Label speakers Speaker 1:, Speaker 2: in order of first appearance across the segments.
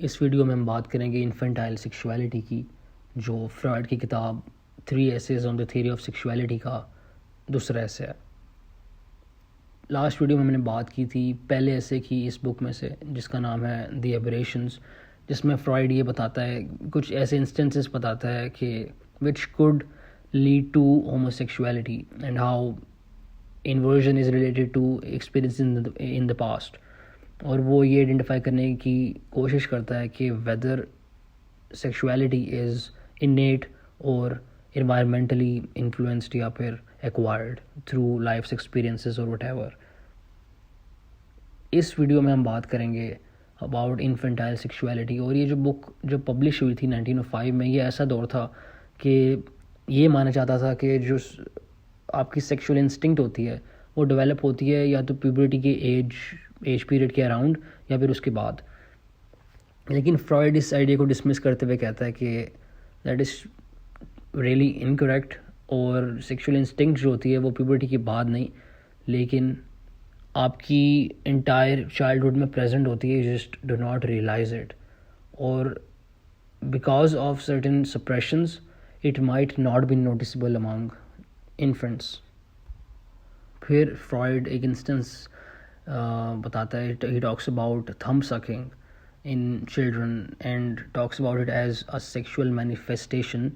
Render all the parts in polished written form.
Speaker 1: इस वीडियो में हम बात करेंगे इन्फेंटाइल सेक्सुअलिटी की, जो फ्रॉयड की किताब 3 essays on the theory of sexuality का दूसरा ऐसे है। लास्ट वीडियो में मैंने बात की थी पहले ऐसे की इस बुक में से, जिसका नाम है द एबरेशंस, जिसमें फ्रॉयड ये बताता है, कुछ ऐसे इंस्टेंसेस बताता है कि which could lead to homosexuality and how inversion is related to experience in the past. और वो ये आइडेंटिफाई करने की कोशिश करता है कि वेदर सेक्सुअलिटी इज़ इनेट और इन्वायरमेंटली इन्फ्लुएंस्ड या फिर एक्वायर्ड थ्रू लाइफ एक्सपीरियंसेस और व्हाटएवर। इस वीडियो में हम बात करेंगे अबाउट इन्फेंटाइल सेक्सुअलिटी। और ये जो बुक जो पब्लिश हुई थी 1905 में, ये ऐसा दौर था कि ये माना जाता था कि जो आपकी सेक्सुअल इंस्टिंक्ट होती है वो डेवलप होती है या तो प्यूबर्टी के एज पीरियड के अराउंड या फिर उसके बाद। लेकिन फ्रॉयड इस आइडिया को डिसमिस करते हुए कहता है कि दैट इज़ रियली इनकरेक्ट, और सेक्सुअल इंस्टिंक्ट जो होती है वो प्यूबर्टी के बाद नहीं, लेकिन आपकी इंटायर चाइल्डहुड में प्रेजेंट होती है, just do not realise it. और because of certain suppressions it might not be noticeable among infants. फिर फ्रॉयड एक इंस्टेंस बताता है, he talks about thumb sucking in children and talks about it as a sexual manifestation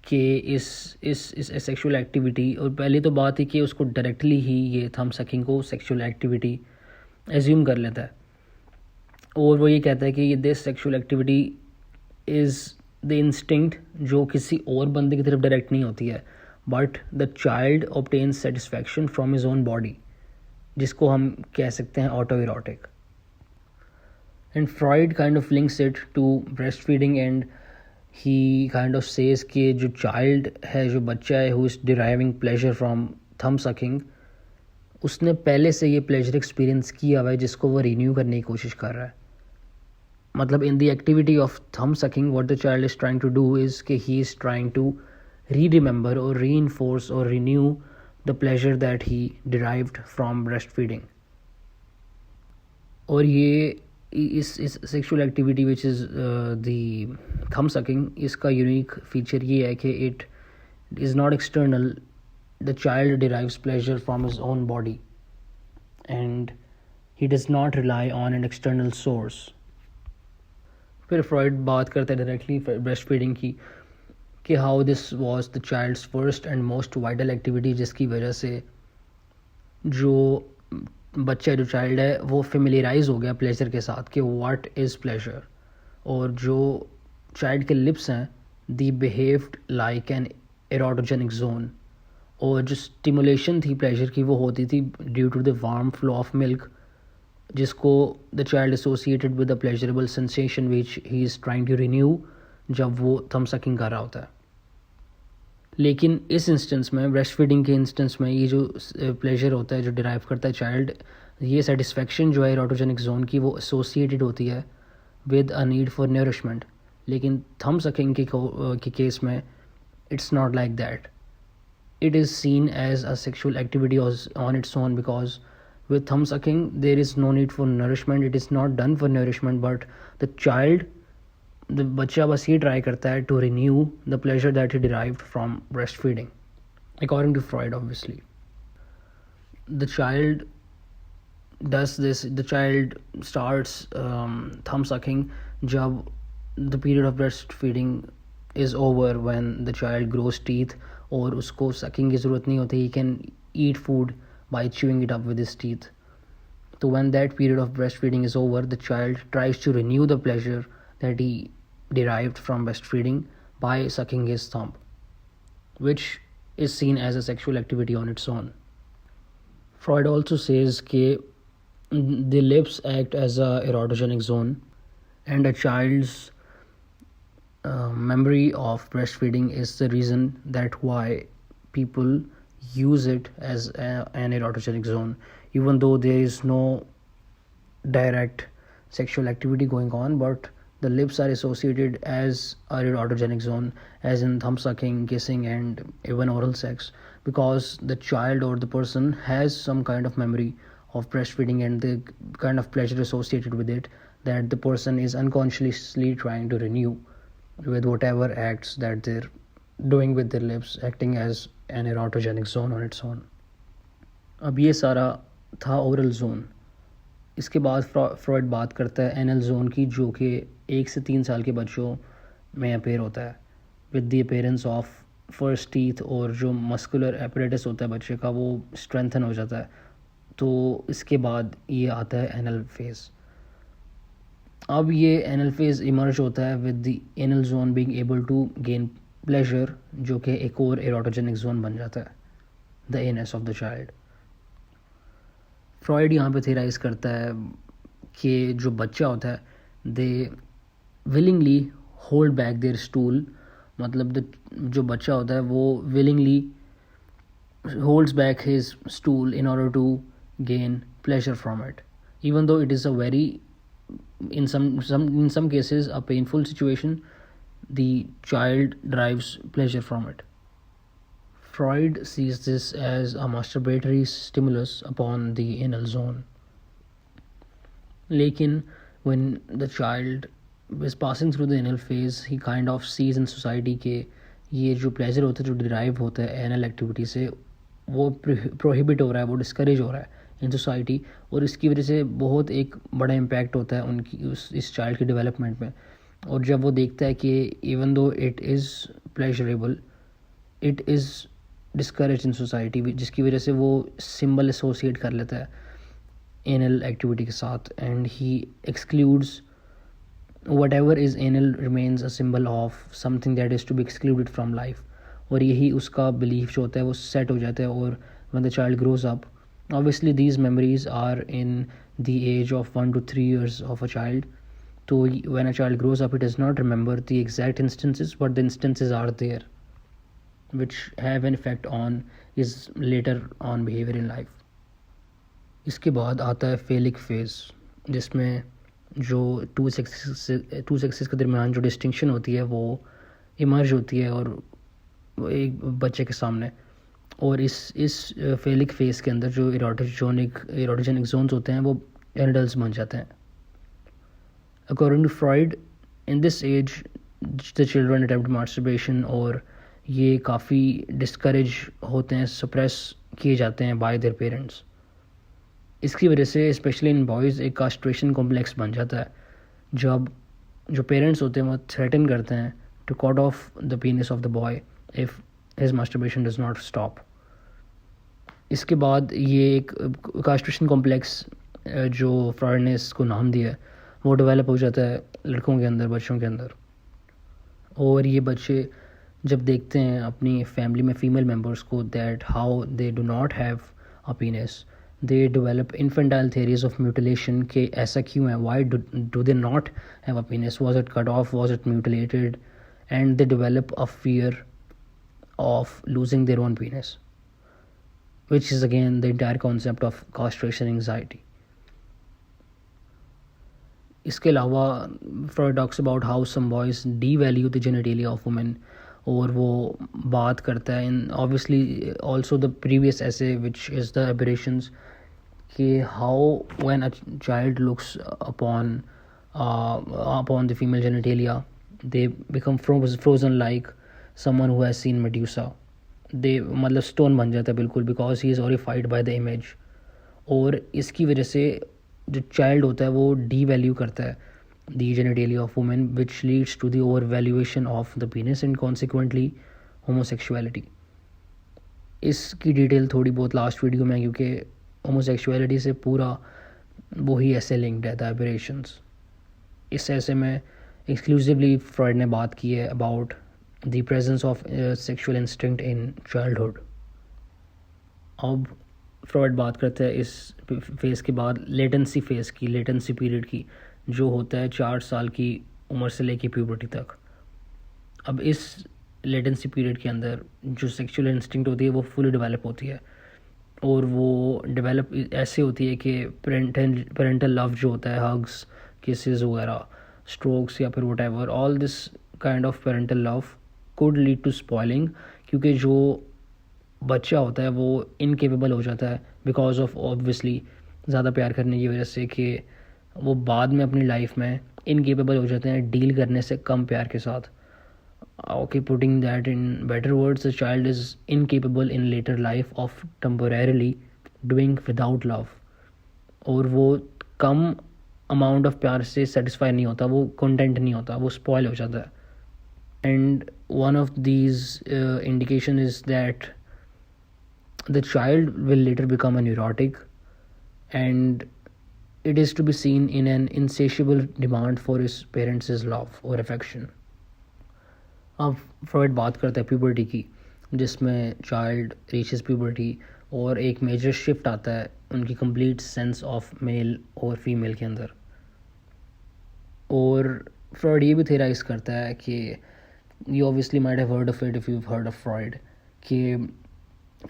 Speaker 1: कि इस sexual activity. और पहली तो बात है कि उसको डायरेक्टली ही ये थंब सकिंग को सेक्सुअल एक्टिविटी एज्यूम कर लेता है, और वो ये कहता है कि ये this sexual activity is the instinct जो किसी और बंदे की तरफ डायरेक्ट नहीं होती है, but the child obtains satisfaction from his own body, जिसको हम कह सकते हैं auto erotic. And Freud kind of links it to breast feeding and he kind of says कि जो चाइल्ड है, जो बच्चा है, who is deriving pleasure from thumb sucking, उसने पहले से ये प्लेजर एक्सपीरियंस किया हुआ है जिसको वो रिन्यू करने की कोशिश कर रहा है। मतलब in the activity of thumb sucking what the child is trying to do is कि he is trying to re-remember और री-इन्फोर्स और renew the pleasure that he derived from breast feeding. और ये इस sexual activity which is the thumb sucking, इसका unique feature ये है कि it is not external, the child derives pleasure from his own body and he does not rely on an external source. फिर Freud बात करते हैं directly breast feeding की, कि how this was the child's first and most vital activity, जिसकी वजह से जो बच्चा, जो चाइल्ड है, वो फेमिलियराइज हो गया प्लेजर के साथ कि व्हाट इज़ प्लेजर। और जो चाइल्ड के लिप्स हैं, they behaved like an erotogenic zone, और जो स्टिमुलेशन थी प्लेजर की वो होती थी due to the warm flow of milk, जिसको the child associated with the pleasurable sensation which he is trying to renew जब वो थंब सकिंग कर रहा होता है। लेकिन इस इंस्टेंस में, ब्रेस्ट फीडिंग के इंस्टेंस में, ये जो प्लेजर होता है जो डिराइव करता है चाइल्ड, ये सेटिस्फेक्शन जो है एरोटोजेनिक जोन की, वो एसोसिएटेड होती है with a need for nourishment. लेकिन थंब सकिंग के केस में it's not like that. It is seen as a sexual activity on its own, because with thumb sucking there is no need for nourishment, it is not done for nourishment, but the बच्चा बस ये try करता है to renew the pleasure that he derived from breastfeeding, according to Freud obviously. The child does this, the child starts thumb sucking जब the period of breastfeeding is over, when the child grows teeth और उसको sucking की ज़रूरत नहीं होती, he can eat food by chewing it up with his teeth. So when that period of breastfeeding is over, the child tries to renew the pleasure that he derived from breastfeeding by sucking his thumb, which is seen as a sexual activity on its own. Freud also says that the lips act as a erotogenic zone, and a child's memory of breastfeeding is the reason that why people use it as an erotogenic zone, even though there is no direct sexual activity going on, but the lips are associated as a erotogenic zone, as in thumb sucking, kissing, and even oral sex, because the child or the person has some kind of memory of breastfeeding and the kind of pleasure associated with it that the person is unconsciously trying to renew with whatever acts that they're doing with their lips, acting as an erotogenic zone on its own. अब ये सारा था oral zone. इसके बाद Freud बात करता है anal zone की, जो कि 1 से 3 साल के बच्चों में अपेयर होता है with the appearance of first teeth, और जो मस्कुलर एपरेटस होता है बच्चे का वो स्ट्रेंथन हो जाता है. तो इसके बाद ये आता है एनल फेज़. अब ये एनल फेज़ इमर्ज होता है with the anal zone being able to gain pleasure, जो कि एक और एरोटोजेनिक जोन बन जाता है, the anus of the child. Freud यहाँ पे थेराइज करता है कि जो बच्चा होता है they willingly hold back their stool, मतलब जो बच्चा होता है वो willingly holds back his stool in order to gain pleasure from it, even though it is a very in some cases a painful situation. The child derives pleasure from it. Freud sees this as a masturbatory stimulus upon the anal zone. Lekin when the child is passing through the anal phase, he kind of sees in society के ये जो pleasure होता है जो derive होता है anal activity से, वो prohibit हो रहा है, वो discourage हो रहा है इन सोसाइटी, और इसकी वजह से बहुत एक बड़ा इम्पैक्ट होता है उनकी इस चाइल्ड के डेवलपमेंट में. और जब वो देखता है कि even though it is pleasurable, it is discourage in society, जिसकी वजह से वो सिंबल एसोसिएट कर लेता है एनल एक्टिविटी के साथ, and he excludes whatever is anal remains a symbol of something that is to be excluded from life. और यही उसका बिलीफ जो होता है वो सेट हो जाता है. और when the child grows up, obviously these memories are in the age of 1 to 3 years of a child. So when a child grows up, it does not remember the exact instances, but the instances are there which have an effect on his later on behavior in life. इसके बाद आता है फेलिक phase, जिसमें जो to sexes के दरमियान जो distinction होती है वो इमर्ज होती है और एक बच्चे के सामने. और इस फेलिक फेज के अंदर जो एरोटोजेनिक जोन्स होते हैं वो एडल्ट्स बन जाते हैं. According to Freud, in this age the children attempt masturbation, और ये काफ़ी डिस्करेज होते हैं, सप्रेस किए जाते हैं बाय देयर पेरेंट्स. इसकी वजह से स्पेशली इन बॉयज़ एक कास्ट्रेशन कॉम्प्लेक्स बन जाता है, जब जो पेरेंट्स होते हैं वो थ्रेटन करते हैं to cut off the penis of the boy if his masturbation does not stop. इसके बाद ये एक कास्ट्रेशन कॉम्प्लेक्स जो फ्रॉइड ने इसको नाम दिया है वो डेवलप हो जाता है लड़कों के अंदर, बच्चों के अंदर. और ये बच्चे जब देखते हैं अपनी फैमिली में फीमेल मेम्बर्स को that how they do not have a penis, they develop infantile theories of mutilation के ऐसा क्यों है, why do they not have a penis, was it cut off, was it mutilated, and they develop a fear of losing their own penis, which is again the entire concept of castration anxiety. इसके अलावा Freud talks about how some boys devalue the genitalia of women, और वो बात करता है in obviously also the previous essay which is the aberrations, कि how when a child looks upon the female genitalia they become frozen like someone who has seen Medusa. they मतलब stone बन जाता है बिल्कुल, because he is horrified by the image. और इसकी वजह से जो चाइल्ड होता है वो डी वैल्यू करता है the genitalia of women, which leads to the overvaluation of the penis and consequently homosexuality. इसकी डिटेल थोड़ी बहुत लास्ट वीडियो में है, क्योंकि होमोसेक्सुअलिटी से पूरा वही ऐसे लिंक्ड है, द एबरेशंस. इस ऐसे में एक्सक्लूसिवली फ्रॉइड ने बात की है about the presence of sexual instinct in childhood. अब फ्रॉइड बात करता है इस फेज़ के बाद लेटेंसी फेज़ की, लेटेंसी पीरियड की, जो होता है 4 साल की उम्र से लेकर प्यूबर्टी तक. अब इस लेटेंसी पीरियड के अंदर जो सेक्सुअल इंस्टिंक्ट होती है वो फुली डेवलप होती है, और वो डेवलप ऐसे होती है कि पेरेंटल लव जो होता है, हग्स, किसेस वगैरह, स्ट्रोक्स या फिर whatever, all this kind of parental love could lead to spoiling, क्योंकि जो बच्चा होता है वो इनकेपेबल हो जाता है बिकॉज ऑफ ऑब्वियसली ज़्यादा प्यार करने की वजह से, कि वो बाद में अपनी लाइफ में इनकेपेबल हो जाते हैं डील करने से कम प्यार के साथ. Okay, putting that in better words, a child is incapable in later life of temporarily doing without love. और वो कम अमाउंट ऑफ प्यार से सेटिस्फाई नहीं होता, वो कंटेंट नहीं होता, वो स्पॉइल हो जाता है. And one of these indication is that the child will later become a neurotic, and it is to be seen in an insatiable demand for his parents' love or affection. अब Freud बात करता है puberty की, जिसमें child reaches puberty और एक major shift आता है उनकी कंप्लीट सेंस ऑफ मेल और फीमेल के अंदर. और फ्रॉइड ये भी थेराइज करता है कि you obviously might have heard of it if you heard of Freud, कि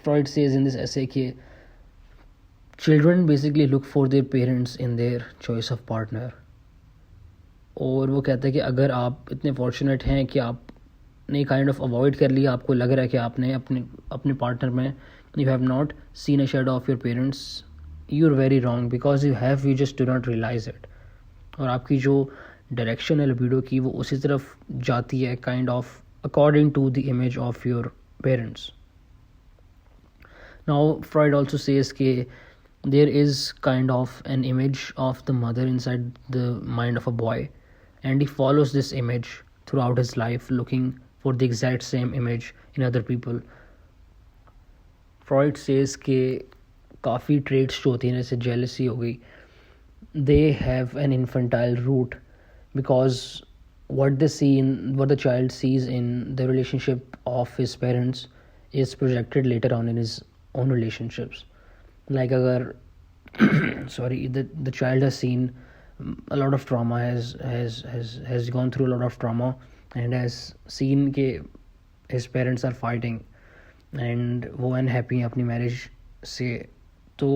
Speaker 1: Freud says in this essay कि children basically look for their parents in their choice of partner. और वो कहता है कि अगर आप इतने फॉर्चुनेट हैं कि आपने काइंड ऑफ अवॉइड कर लिया, आपको लग रहा है कि आपने अपने पार्टनर में you have not seen a shadow of your parents, you are very wrong because you just do not realise it. और आपकी जो डायरेक्शन है लिबिडो की वो उसी तरफ जाती है kind of according to the image of your parents. Now Freud also says that there is kind of an image of the mother inside the mind of a boy, and he follows this image throughout his life looking for the exact same image in other people. Freud says that काफ़ी traits जो होती हैं जैसे jealousy हो गई, they have an infantile root because what the child sees in the relationship of his parents is projected later on in his own relationships. Like agar the child has seen a lot of trauma, has gone through a lot of trauma and has seen ke his parents are fighting and वो unhappy हैं अपनी marriage से, तो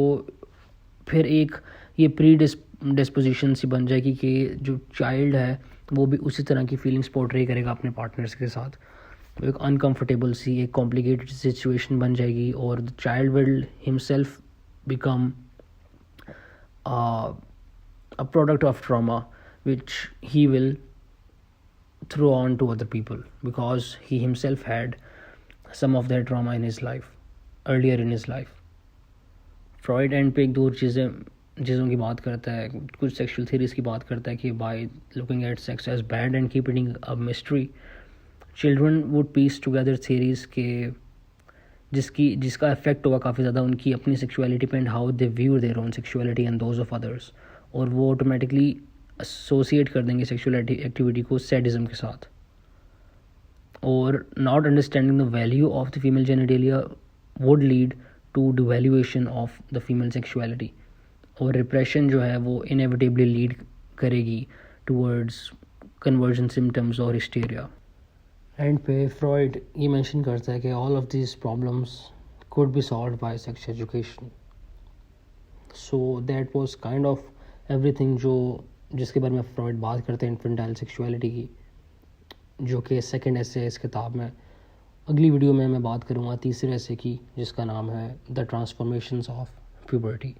Speaker 1: फिर एक ये pre-disposition सी बन जाएगी कि जो चाइल्ड है वो भी उसी तरह की फीलिंग्स पोर्ट्रे करेगा अपने पार्टनर्स के साथ. एक अनकम्फर्टेबल सी एक कॉम्प्लिकेटेड सिचुएशन बन जाएगी और the child will himself become a product of trauma which he will throw on to other people because he himself had some of that trauma in his life earlier in his life. Freud and पे एक दो चीज़ों की बात करता है, कुछ sexual theories की बात करता है कि by looking at sex as bad and keeping a mystery children would piece together theories के जिसका इफेक्ट होगा काफ़ी ज़्यादा उनकी अपनी सेक्सुअलिटी पे and how they view their own sexuality and those of others, और वो ऑटोमेटिकली एसोसिएट कर देंगे सेक्सुअल एक्टिविटी को सैडिज्म के साथ. और not understanding the value of the female genitalia would lead to devaluation of the female sexuality, और repression जो है वो इनएविटेबली लीड करेगी टूवर्ड्स कन्वर्जन सिम्टम्स और हिस्टीरिया. एंड पे फ्रॉइड ये मेंशन करता है कि all of this problems could be solved by sex education. So that was kind of everything जिसके बारे में फ्रॉइड बात करते हैं इन्फेंटाइल सेक्सुअलिटी की, जो कि सेकंड ऐसे है इस किताब में. अगली वीडियो में मैं बात करूँगा तीसरे ऐसे की जिसका नाम है द ट्रांसफॉर्मेशंस ऑफ प्यूबर्टी.